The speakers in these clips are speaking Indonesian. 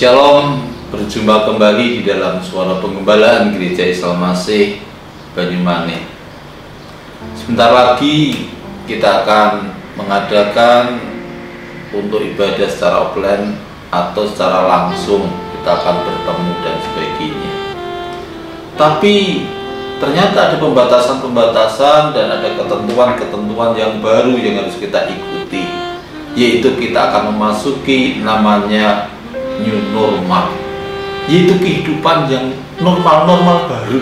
Shalom, berjumpa kembali di dalam Suara Penggembalaan Gereja Islam Masih Banyumanik. Sebentar lagi kita akan mengadakan untuk ibadah secara offline atau secara langsung, kita akan bertemu dan sebagainya. Tapi ternyata ada pembatasan-pembatasan dan ada ketentuan-ketentuan yang baru yang harus kita ikuti, yaitu kita akan memasuki namanya new normal, yaitu kehidupan yang normal-normal baru.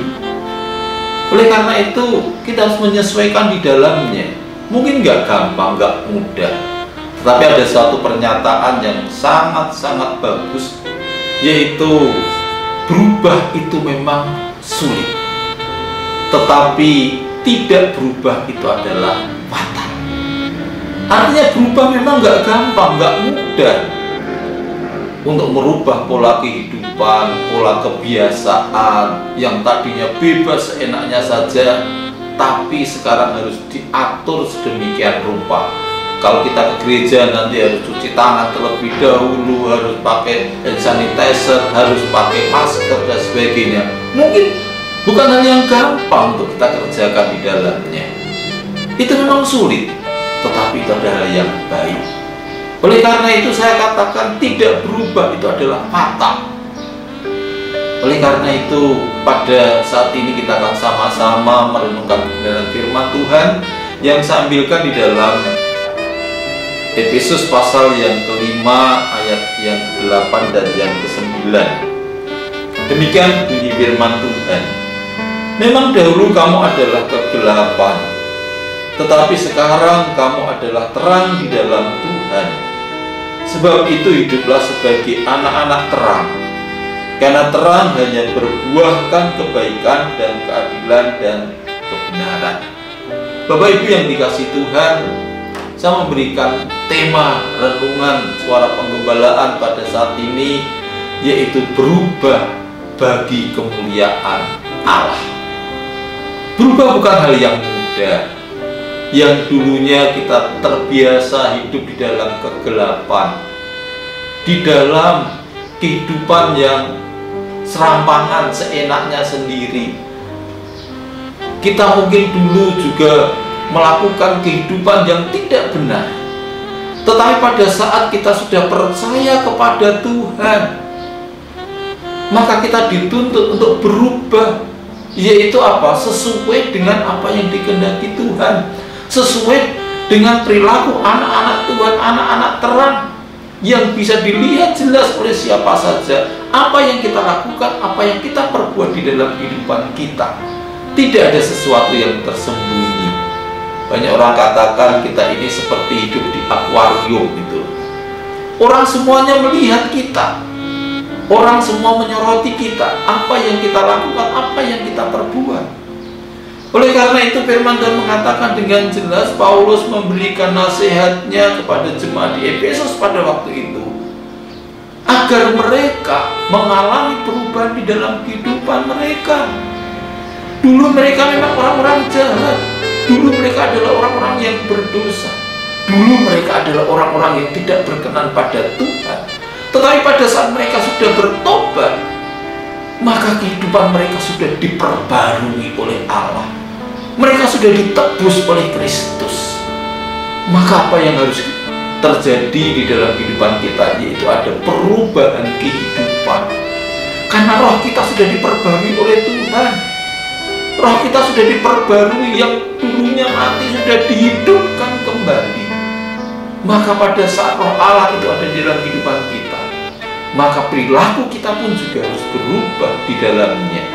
Oleh karena itu kita harus menyesuaikan di dalamnya. Mungkin nggak gampang, nggak mudah, tetapi ada suatu pernyataan yang sangat-sangat bagus, yaitu berubah itu memang sulit, tetapi tidak berubah itu adalah fatal. Artinya berubah memang nggak gampang, nggak mudah. Untuk merubah pola kehidupan, pola kebiasaan yang tadinya bebas seenaknya saja, tapi sekarang harus diatur sedemikian rupa. Kalau kita ke gereja nanti harus cuci tangan terlebih dahulu, harus pakai hand sanitizer, harus pakai masker dan sebagainya. Mungkin bukan hal yang gampang untuk kita kerjakan di dalamnya. Itu memang sulit, tetapi itu adalah yang baik. Oleh karena itu saya katakan tidak berubah itu adalah fatal. Oleh karena itu pada saat ini kita akan sama-sama merenungkan kebenaran firman Tuhan yang saya ambilkan di dalam Efesus pasal yang kelima ayat yang ke-8 dan yang ke-9. Demikian bunyi firman Tuhan. Memang dahulu kamu adalah kegelapan, tetapi sekarang kamu adalah terang di dalam Tuhan. Sebab itu hiduplah sebagai anak-anak terang, karena terang hanya berbuahkan kebaikan dan keadilan dan kebenaran. Bapak Ibu yang dikasihi Tuhan, saya memberikan tema renungan Suara Penggembalaan pada saat ini, yaitu berubah bagi kemuliaan Allah. Berubah bukan hal yang mudah. Yang dulunya kita terbiasa hidup di dalam kegelapan, di dalam kehidupan yang serampangan seenaknya sendiri. Kita mungkin dulu juga melakukan kehidupan yang tidak benar. Tetapi pada saat kita sudah percaya kepada Tuhan, maka kita dituntut untuk berubah, yaitu apa? Sesuai dengan apa yang dikehendaki Tuhan, sesuai dengan perilaku anak-anak Tuhan, anak-anak terang yang bisa dilihat jelas oleh siapa saja. Apa yang kita lakukan, apa yang kita perbuat di dalam kehidupan kita, tidak ada sesuatu yang tersembunyi. Banyak orang katakan kita ini seperti hidup di akuarium gitu. Orang semuanya melihat kita, orang semua menyoroti kita, apa yang kita lakukan, apa yang kita perbuat. Oleh karena itu firman Tuhan mengatakan dengan jelas, Paulus memberikan nasihatnya kepada jemaat di Efesus pada waktu itu, agar mereka mengalami perubahan di dalam kehidupan mereka. Dulu mereka memang orang-orang jahat, dulu mereka adalah orang-orang yang berdosa, dulu mereka adalah orang-orang yang tidak berkenan pada Tuhan. Tetapi pada saat mereka sudah bertobat, maka kehidupan mereka sudah diperbarui oleh Allah. Mereka sudah ditebus oleh Kristus. Maka apa yang harus terjadi di dalam kehidupan kita, yaitu ada perubahan kehidupan. Karena roh kita sudah diperbarui oleh Tuhan. Roh kita sudah diperbarui, yang dulunya mati sudah dihidupkan kembali. Maka pada saat roh Allah itu ada di dalam kehidupan kita, maka perilaku kita pun juga harus berubah di dalamnya.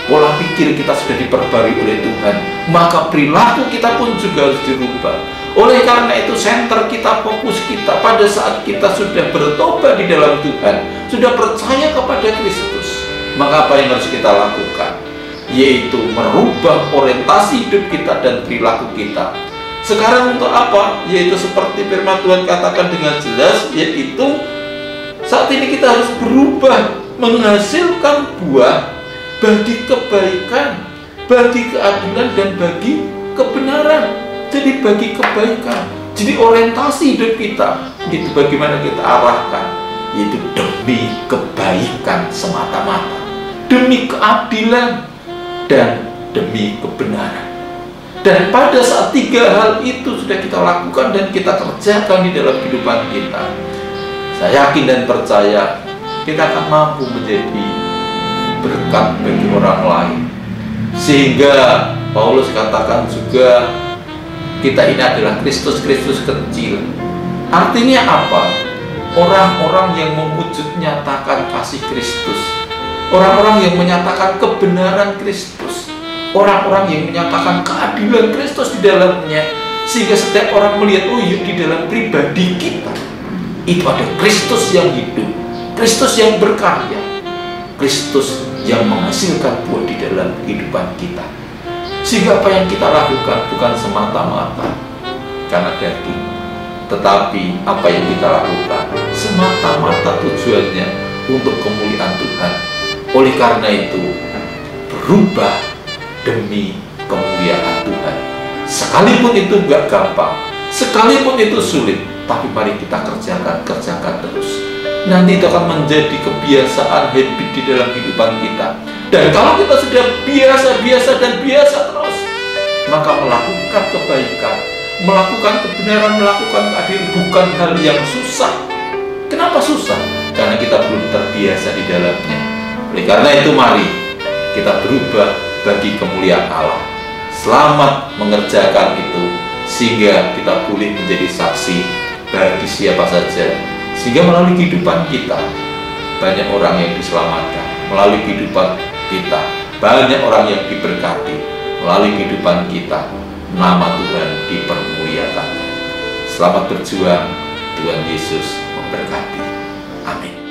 Pola pikir kita sudah diperbarui oleh Tuhan, maka perilaku kita pun juga harus dirubah. Oleh karena itu center kita, fokus kita pada saat kita sudah bertobat di dalam Tuhan, sudah percaya kepada Kristus, maka apa yang harus kita lakukan? Yaitu merubah orientasi hidup kita dan perilaku kita. Sekarang untuk apa? Yaitu seperti firman Tuhan katakan dengan jelas, yaitu saat ini kita harus berubah, menghasilkan buah bagi kebaikan, bagi keadilan, dan bagi kebenaran. Jadi bagi kebaikan, jadi orientasi hidup kita itu bagaimana kita arahkan. yaitu demi kebaikan semata-mata, demi keadilan dan demi kebenaran. Dan pada saat tiga hal itu sudah kita lakukan dan kita kerjakan di dalam kehidupan kita, saya yakin dan percaya kita akan mampu menjadi berkat bagi orang lain. Sehingga Paulus katakan juga, kita ini adalah Kristus-Kristus kecil. Artinya apa? Orang-orang yang mewujud nyatakan kasih Kristus, orang-orang yang menyatakan kebenaran Kristus, orang-orang yang menyatakan keadilan Kristus di dalamnya, sehingga setiap orang melihat, oh iya, di dalam pribadi kita itu ada Kristus yang hidup, Kristus yang berkarya, Kristus yang menghasilkan buah di dalam kehidupan kita. Sehingga apa yang kita lakukan bukan semata-mata karena daging, tetapi apa yang kita lakukan semata-mata tujuannya untuk kemuliaan Tuhan. Oleh karena itu, berubah demi kemuliaan Tuhan. Sekalipun itu nggak gampang, sekalipun itu sulit, tapi mari kita kerjakan terus. Nanti itu akan menjadi kebiasaan, habit di dalam kehidupan kita. Dan kalau kita sudah biasa terus, maka melakukan kebaikan, melakukan kebenaran, melakukan keadilan bukan hal yang susah. Kenapa susah? Karena kita belum terbiasa di dalamnya. Oleh karena itu, mari kita berubah bagi kemuliaan Allah. Selamat mengerjakan itu, sehingga kita boleh menjadi saksi bagi siapa saja, sehingga melalui kehidupan kita banyak orang yang diselamatkan, melalui kehidupan kita banyak orang yang diberkati, melalui kehidupan kita nama Tuhan dipermuliakan. Selamat berjuang, Tuhan Yesus memberkati. Amin.